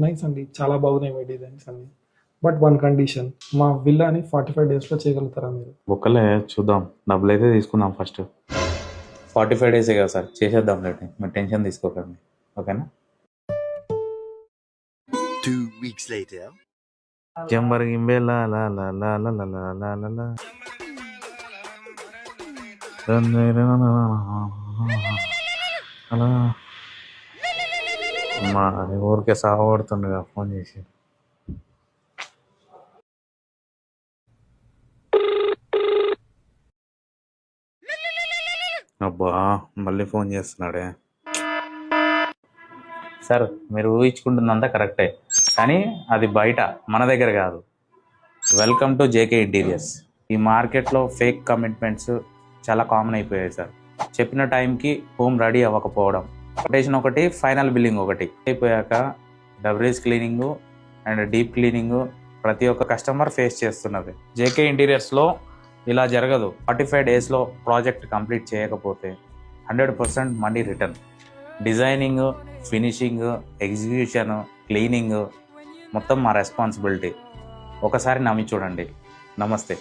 Nice అండి. చాలా బాగున్నాయి మీ డిజైన్స్ అన్నీ. బట్ వన్ కండిషన్, మా విల్లాని 45 డేస్‌లో చేయగలుగుతారా మీరు? ఒక్కలే చూద్దాం, డబ్బులైతే తీసుకుందాం ఫస్ట్. 45 డేసే కదా సార్, చేసేద్దాం రేటు. మీరు టెన్షన్ తీసుకోకండి, ఓకేనా? 2 weeks later. జంబర్ గింబే లా లా లా లా లా లా లా లా లా లా. అలా మా ఊరికే సాగబడుతుండగా ఫోన్ చేసి. అబ్బా, మళ్ళీ ఫోన్ చేస్తున్నాడే. సార్, మీరు ఊహించుకుంటున్నంతా కరెక్టే, కానీ అది బయట, మన దగ్గర కాదు. Welcome to JK interiors. ఈ మార్కెట్లో ఫేక్ కమిట్మెంట్స్ చాలా కామన్ అయిపోయాయి సార్. చెప్పిన టైంకి హోమ్ రెడీ అవ్వకపోవడం, కొటేషన్ ఒకటి, ఫైనల్ బిల్లింగ్ ఒకటి. అయిపోయాక డబ్రీస్ క్లీనింగు అండ్ డీప్ క్లీనింగు ప్రతి ఒక్క కస్టమర్ ఫేస్ చేస్తున్నది. జేకే ఇంటీరియర్స్లో ఇలా జరగదు. 45 డేస్లో ప్రాజెక్ట్ కంప్లీట్ చేయకపోతే 100% money return. Designing, finishing, execution, cleaning మొత్తం మా రెస్పాన్సిబిలిటీ. ఒకసారి నమ్మి చూడండి. నమస్తే.